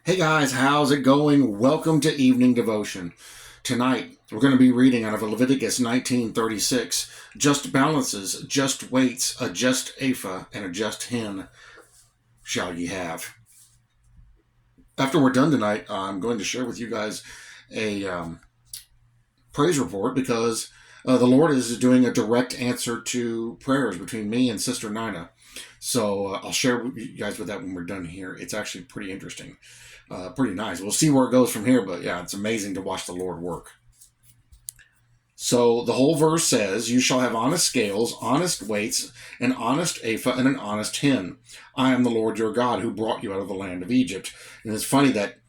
Hey guys, how's it going? Welcome to Evening Devotion. Tonight, we're going to be reading out of Leviticus 19:36. Just balances, just weights, a just ephah, and a just hin shall ye have. After we're done tonight, I'm going to share with you guys a praise report because the Lord is doing a direct answer to prayers between me and Sister Nina. So I'll share with you guys with that when we're done here. It's actually pretty interesting. Pretty nice. We'll see where it goes from here, but yeah, it's amazing to watch the Lord work. So the whole verse says, "You shall have honest scales, honest weights, an honest ephah, and an honest hin. I am the Lord your God who brought you out of the land of Egypt." And it's funny that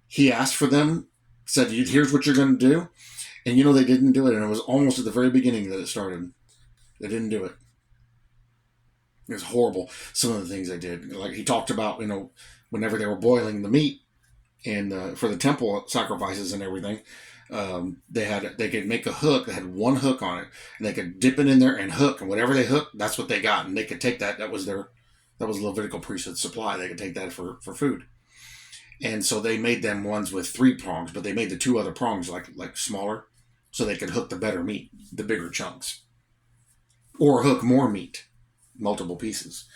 he asked for them, said, "Here's what you're going to do." And they didn't do it. And it was almost at the very beginning that it started. They didn't do it. It was horrible. Some of the things they did. Like he talked about, whenever they were boiling the meat, and for the temple sacrifices and everything, they could make a hook that had one hook on it, and they could dip it in there and hook, and whatever they hooked, that's what they got, and they could take that. That was Levitical priesthood supply. They could take that for food, and so they made them ones with 3 prongs, but they made the 2 other prongs like smaller, so they could hook the better meat, the bigger chunks, or hook more meat, multiple pieces.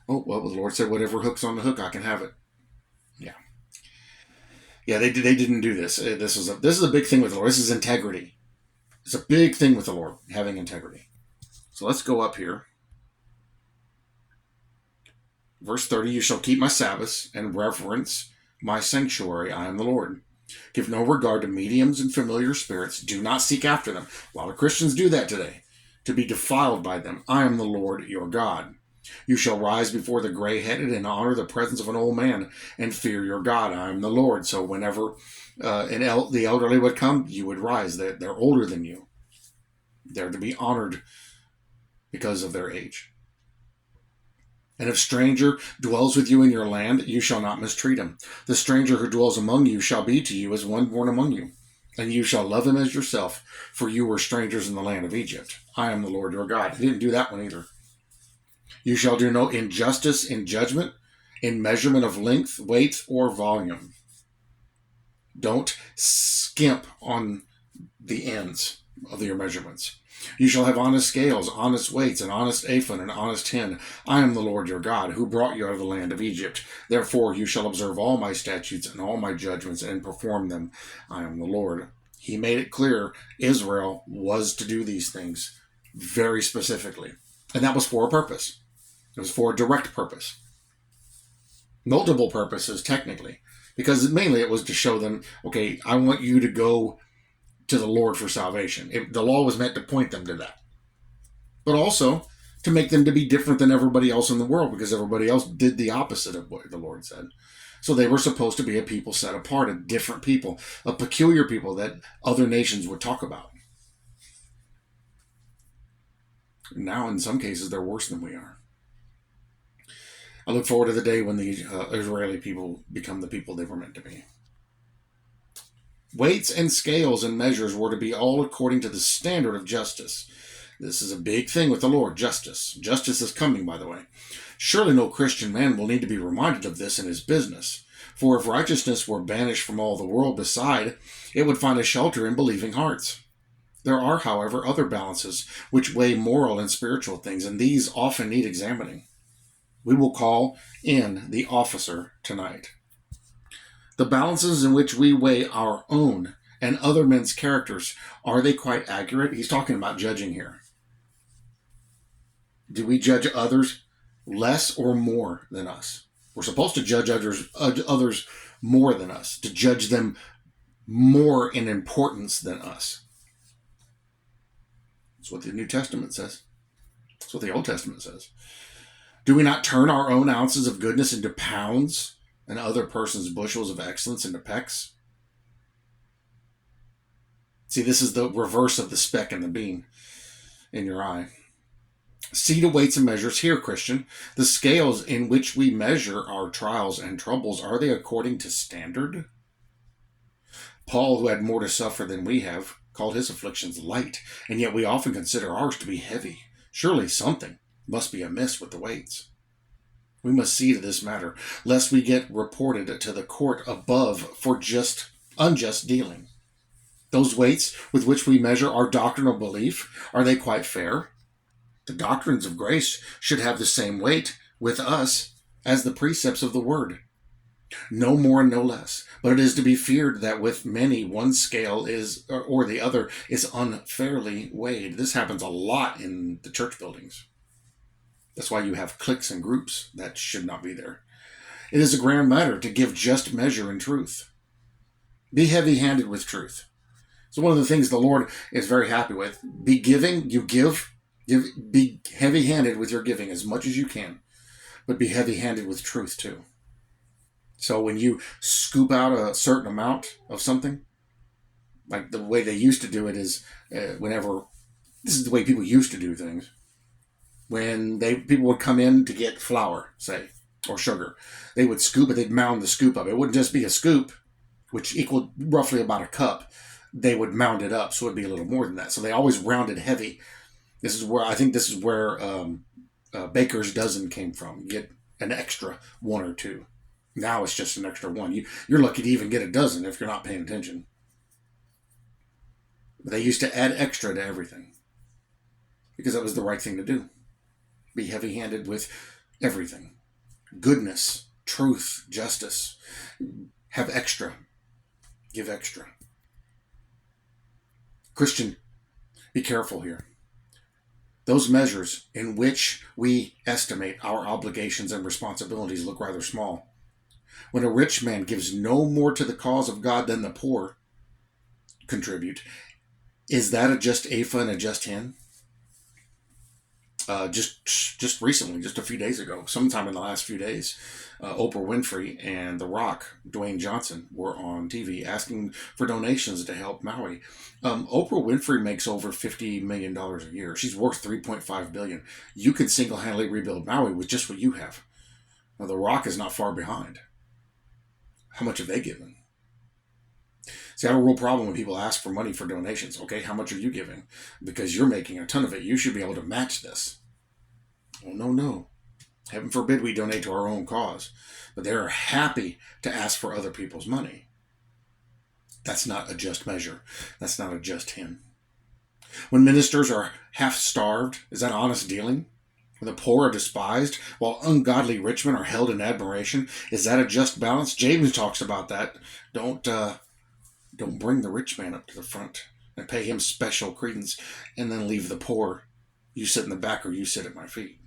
Oh well, the Lord said, "Whatever hooks on the hook, I can have it." Yeah. Yeah, they didn't do this. This is a big thing with the Lord. This is integrity. It's a big thing with the Lord, having integrity. So let's go up here. Verse 30, "You shall keep my Sabbaths and reverence my sanctuary. I am the Lord. Give no regard to mediums and familiar spirits. Do not seek after them." A lot of Christians do that today. "To be defiled by them. I am the Lord your God. You shall rise before the gray-headed and honor the presence of an old man and fear your God. I am the Lord." So whenever the elderly would come, you would rise. They're older than you. They're to be honored because of their age. "And if stranger dwells with you in your land, you shall not mistreat him. The stranger who dwells among you shall be to you as one born among you. And you shall love him as yourself, for you were strangers in the land of Egypt. I am the Lord your God." He didn't do that one either. "You shall do no injustice in judgment, in measurement of length, weight, or volume." Don't skimp on the ends of your measurements. "You shall have honest scales, honest weights, an honest ephah, and an honest hin. I am the Lord your God, who brought you out of the land of Egypt. Therefore you shall observe all my statutes and all my judgments and perform them. I am the Lord." He made it clear Israel was to do these things very specifically. And that was for a purpose. It was for a direct purpose. Multiple purposes, technically. Because mainly it was to show them, okay, I want you to go to the Lord for salvation. The law was meant to point them to that. But also to make them to be different than everybody else in the world, because everybody else did the opposite of what the Lord said. So they were supposed to be a people set apart, a different people, a peculiar people that other nations would talk about. Now, in some cases, they're worse than we are. I look forward to the day when the Israeli people become the people they were meant to be. Weights and scales and measures were to be all according to the standard of justice. This is a big thing with the Lord, justice. Justice is coming, by the way. Surely no Christian man will need to be reminded of this in his business. For if righteousness were banished from all the world beside, it would find a shelter in believing hearts. There are, however, other balances which weigh moral and spiritual things, and these often need examining. We will call in the officer tonight. The balances in which we weigh our own and other men's characters, are they quite accurate? He's talking about judging here. Do we judge others less or more than us? We're supposed to judge others more than us, to judge them more in importance than us. That's what the New Testament says. That's what the Old Testament says. Do we not turn our own ounces of goodness into pounds and other persons' bushels of excellence into pecks? See, this is the reverse of the speck and the beam in your eye. See to weights and measures here, Christian. The scales in which we measure our trials and troubles, are they according to standard? Paul, who had more to suffer than we have, called his afflictions light, and yet we often consider ours to be heavy. Surely something must be amiss with the weights. We must see to this matter, lest we get reported to the court above for just unjust dealing. Those weights with which we measure our doctrinal belief, are they quite fair? The doctrines of grace should have the same weight with us as the precepts of the word. No more and no less. But it is to be feared that with many one scale is or the other is unfairly weighed. This happens a lot in the church buildings. That's why you have cliques and groups. That should not be there. It is a grand matter to give just measure in truth. Be heavy-handed with truth. So one of the things the Lord is very happy with. Be giving, you give, be heavy-handed with your giving as much as you can. But be heavy-handed with truth too. So when you scoop out a certain amount of something, like the way they used to do it is this is the way people used to do things. When people would come in to get flour, say, or sugar, they would scoop it, they'd mound the scoop up. It wouldn't just be a scoop, which equaled roughly about a cup. They would mound it up, so it'd be a little more than that. So they always rounded heavy. This is where baker's dozen came from. You get an extra one or two. Now it's just an extra one. You're lucky to even get a dozen if you're not paying attention. But they used to add extra to everything because that was the right thing to do. Be heavy-handed with everything. Goodness, truth, justice. Have extra. Give extra. Christian, be careful here. Those measures in which we estimate our obligations and responsibilities look rather small. When a rich man gives no more to the cause of God than the poor contribute, is that a just ephah and a just hin? Just recently, just a few days ago, sometime in the last few days, Oprah Winfrey and The Rock, Dwayne Johnson, were on TV asking for donations to help Maui. Oprah Winfrey makes over $50 million a year. She's worth $3.5 billion. You could single-handedly rebuild Maui with just what you have. Now, The Rock is not far behind. How much have they given? See, I have a real problem when people ask for money for donations. Okay, how much are you giving? Because you're making a ton of it. You should be able to match this. Oh, no. Heaven forbid we donate to our own cause. But they're happy to ask for other people's money. That's not a just measure. That's not a just hin. When ministers are half-starved, is that honest dealing? When the poor are despised, while ungodly rich men are held in admiration, is that a just balance? James talks about that. Don't bring the rich man up to the front and pay him special credence and then leave the poor. You sit in the back or you sit at my feet.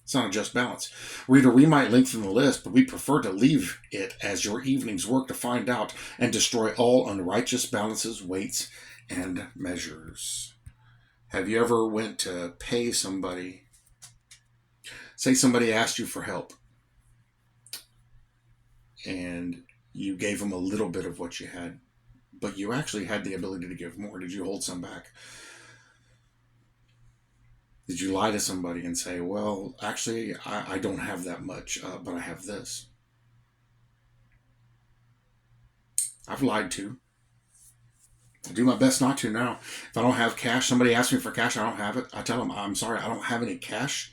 It's not a just balance. Reader, we might lengthen the list, but we prefer to leave it as your evening's work to find out and destroy all unrighteous balances, weights, and measures. Have you ever went to pay somebody? Say somebody asked you for help and you gave them a little bit of what you had, but you actually had the ability to give more. Did you hold some back? Did you lie to somebody and say, well, actually, I don't have that much, but I have this? I've lied to. I do my best not to now. If I don't have cash, somebody asks me for cash, I don't have it. I tell them, I'm sorry, I don't have any cash,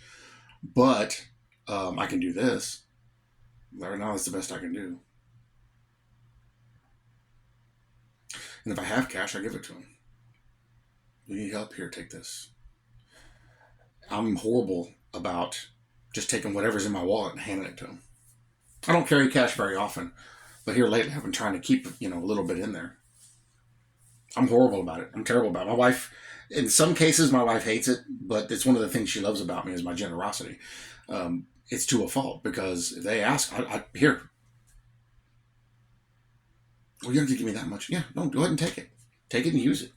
but I can do this. Right now, that's the best I can do. And if I have cash, I give it to them. You need help? Here, take this. I'm horrible about just taking whatever's in my wallet and handing it to them. I don't carry cash very often, but here lately I've been trying to keep, a little bit in there. I'm horrible about it. I'm terrible about it. My wife, in some cases, my wife hates it, but it's one of the things she loves about me is my generosity. It's to a fault because if they ask, here. Well, you don't have to give me that much. Yeah, no, go ahead and take it. Take it and use it.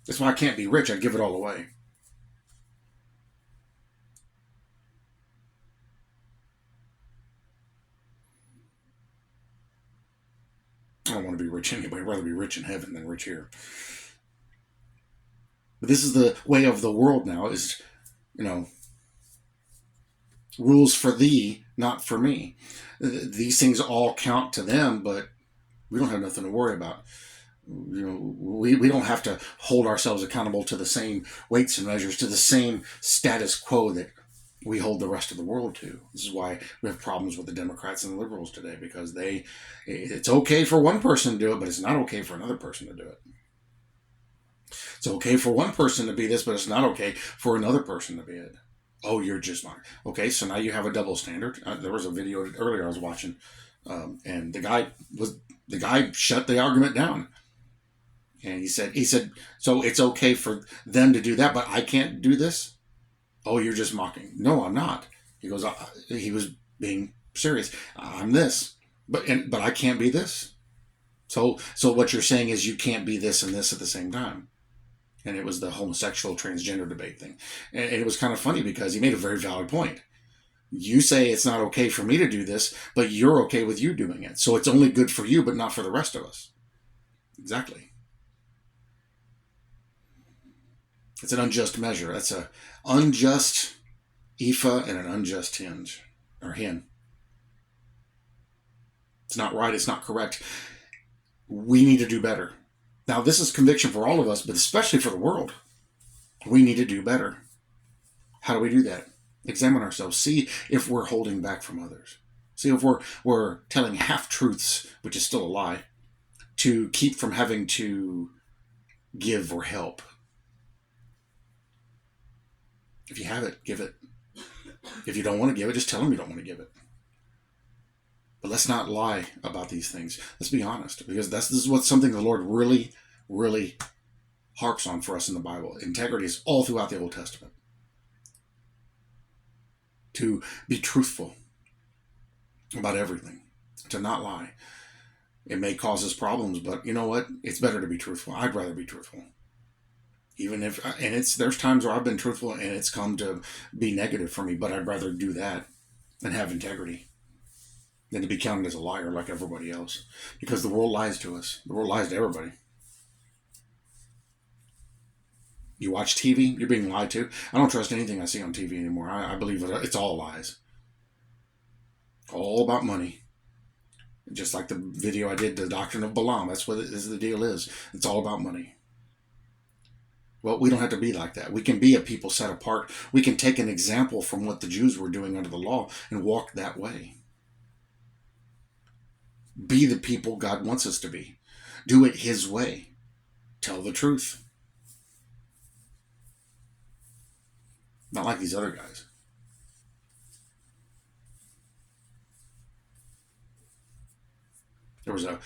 That's why I can't be rich. I give it all away. I don't want to be rich anyway. I'd rather be rich in heaven than rich here. But this is the way of the world now is, rules for thee, not for me. These things all count to them, but we don't have nothing to worry about. We don't have to hold ourselves accountable to the same weights and measures, to the same status quo that we hold the rest of the world to. This is why we have problems with the Democrats and the liberals today, because it's okay for one person to do it, but it's not okay for another person to do it. It's okay for one person to be this, but it's not okay for another person to be it. Oh, you're just not. Okay, so now you have a double standard. There was a video earlier I was watching, and the guy shut the argument down. And he said, so it's okay for them to do that, but I can't do this? Oh, you're just mocking. No, I'm not. He goes, he was being serious. I'm this, but I can't be this. So what you're saying is you can't be this and this at the same time. And it was the homosexual transgender debate thing. And it was kind of funny because he made a very valid point. You say it's not okay for me to do this, but you're okay with you doing it. So it's only good for you, but not for the rest of us. Exactly. It's an unjust measure. That's an unjust ephah and an unjust hinge or hin. It's not right. It's not correct. We need to do better. Now, this is conviction for all of us, but especially for the world. We need to do better. How do we do that? Examine ourselves. See if we're holding back from others. See if we're telling half-truths, which is still a lie, to keep from having to give or help. If you have it, give it. If you don't want to give it, just tell them you don't want to give it. But let's not lie about these things. Let's be honest, because this is what's something the Lord really, really harps on for us in the Bible. Integrity is all throughout the Old Testament. To be truthful about everything, to not lie. It may cause us problems, but you know what? It's better to be truthful. I'd rather be truthful. Even if, there's times where I've been truthful and it's come to be negative for me, but I'd rather do that than have integrity than to be counted as a liar like everybody else. Because the world lies to us. The world lies to everybody. You watch TV, you're being lied to. I don't trust anything I see on TV anymore. I believe it's all lies. All about money. Just like the video I did, the Doctrine of Balaam. That's what the deal is. It's all about money. Well, we don't have to be like that. We can be a people set apart. We can take an example from what the Jews were doing under the law and walk that way. Be the people God wants us to be. Do it His way. Tell the truth. Not like these other guys. There was a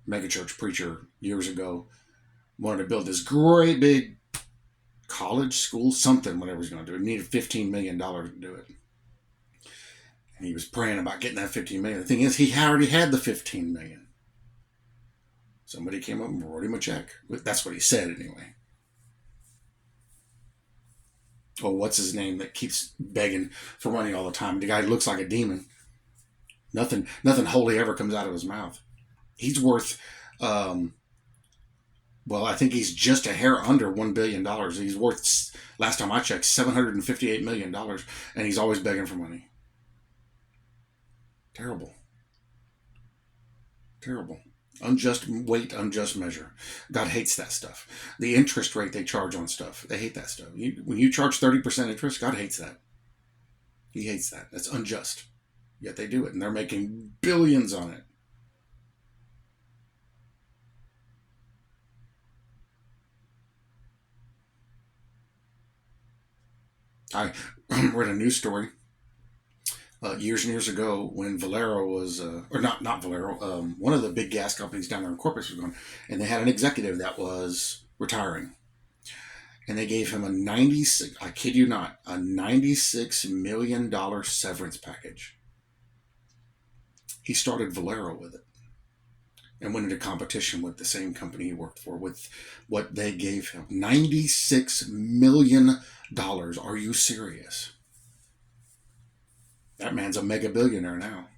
megachurch preacher years ago wanted to build this great big college, school, something, whatever he's going to do. He needed $15 million to do it. And he was praying about getting that $15 million. The thing is, he already had the $15 million. Somebody came up and wrote him a check. That's what he said anyway. Oh, what's his name that keeps begging for money all the time? The guy looks like a demon. Nothing holy ever comes out of his mouth. He's worth, I think he's just a hair under $1 billion. He's worth, last time I checked, $758 million. And he's always begging for money. Terrible. Terrible. Unjust weight, unjust measure. God hates that stuff. The interest rate they charge on stuff, they hate that stuff. When you charge 30% interest, God hates that. He hates that. That's unjust. Yet they do it, and they're making billions on it. I read a news story years and years ago when Valero was, or not Valero, one of the big gas companies down there in Corpus was going, and they had an executive that was retiring. And they gave him I kid you not, a $96 million severance package. He started Valero with it and went into competition with the same company he worked for with what they gave him. $96 million. Are you serious? That man's a mega billionaire now.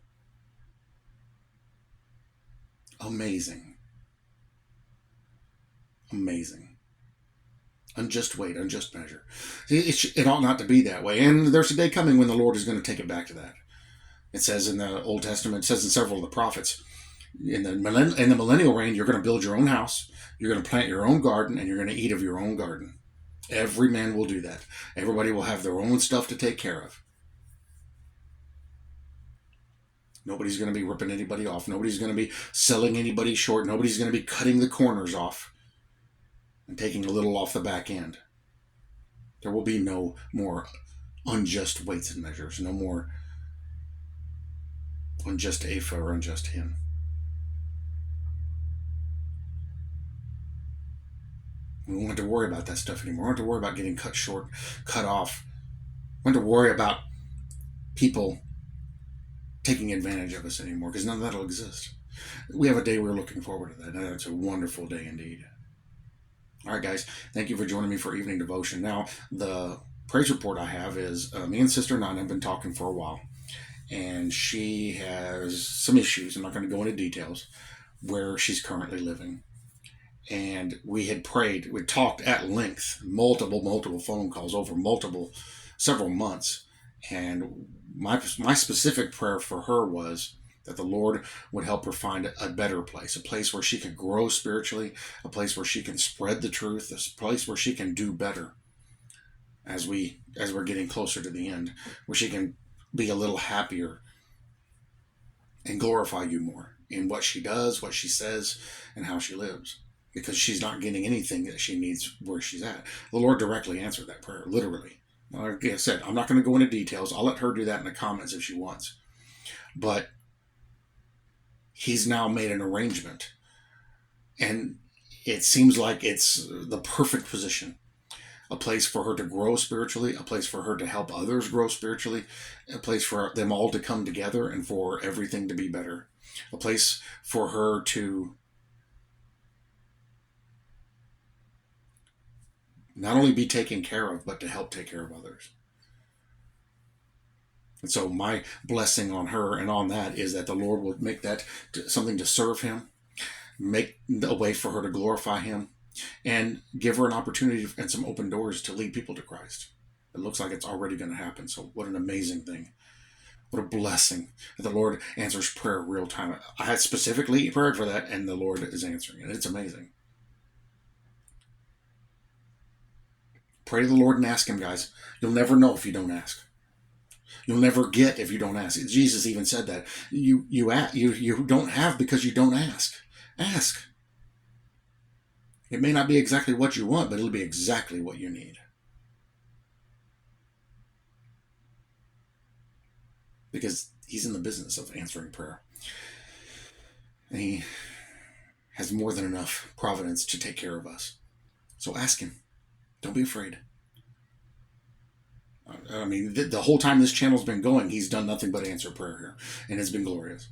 Amazing. Amazing. Unjust weight, unjust measure. It ought not to be that way. And there's a day coming when the Lord is going to take it back to that. It says in the Old Testament, it says in several of the prophets, In the millennial reign, you're going to build your own house, you're going to plant your own garden, and you're going to eat of your own garden. Every man will do that. Everybody will have their own stuff to take care of. Nobody's going to be ripping anybody off. Nobody's going to be selling anybody short. Nobody's going to be cutting the corners off and taking a little off the back end. There will be no more unjust weights and measures. No more unjust ephah or unjust hin. We won't have to worry about that stuff anymore. We won't have to worry about getting cut short, cut off. We won't have to worry about people taking advantage of us anymore, because none of that will exist. We have a day we're looking forward to that, and it's a wonderful day indeed. All right, guys, thank you for joining me for evening devotion. Now, the praise report I have is me and Sister Nana have been talking for a while, and she has some issues. I'm not going to go into details where she's currently living. And we had prayed, we talked at length, multiple phone calls over several months. And my specific prayer for her was that the Lord would help her find a better place, a place where she could grow spiritually, a place where she can spread the truth, a place where she can do better as we're getting closer to the end, where she can be a little happier and glorify you more in what she does, what she says, and how she lives. Because she's not getting anything that she needs where she's at. The Lord directly answered that prayer, literally. Like I said, I'm not going to go into details. I'll let her do that in the comments if she wants. But He's now made an arrangement. And it seems like it's the perfect position. A place for her to grow spiritually, a place for her to help others grow spiritually, a place for them all to come together and for everything to be better. A place for her to not only be taken care of, but to help take care of others. And so my blessing on her and on that is that the Lord will make that something to serve Him, make a way for her to glorify Him, and give her an opportunity and some open doors to lead people to Christ. It looks like it's already going to happen. So what an amazing thing. What a blessing that the Lord answers prayer real time. I had specifically prayed for that, and the Lord is answering it. It's amazing. Pray to the Lord and ask Him, guys. You'll never know if you don't ask. You'll never get if you don't ask. Jesus even said that. You don't have because you don't ask. Ask. It may not be exactly what you want, but it'll be exactly what you need. Because He's in the business of answering prayer. And He has more than enough providence to take care of us. So ask Him. Don't be afraid. I mean, the whole time this channel's been going, He's done nothing but answer prayer here. And it's been glorious.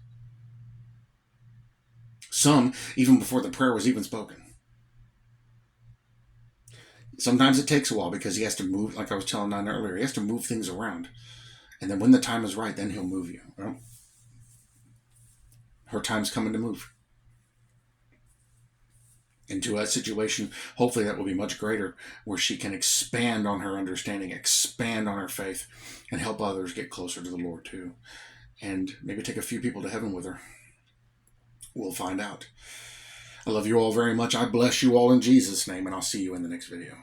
Some, even before the prayer was even spoken. Sometimes it takes a while because He has to move, like I was telling Nana earlier, He has to move things around. And then when the time is right, then He'll move you. Well, her time's coming to move into a situation, hopefully that will be much greater, where she can expand on her understanding, expand on her faith, and help others get closer to the Lord too. And maybe take a few people to heaven with her. We'll find out. I love you all very much. I bless you all in Jesus' name, and I'll see you in the next video.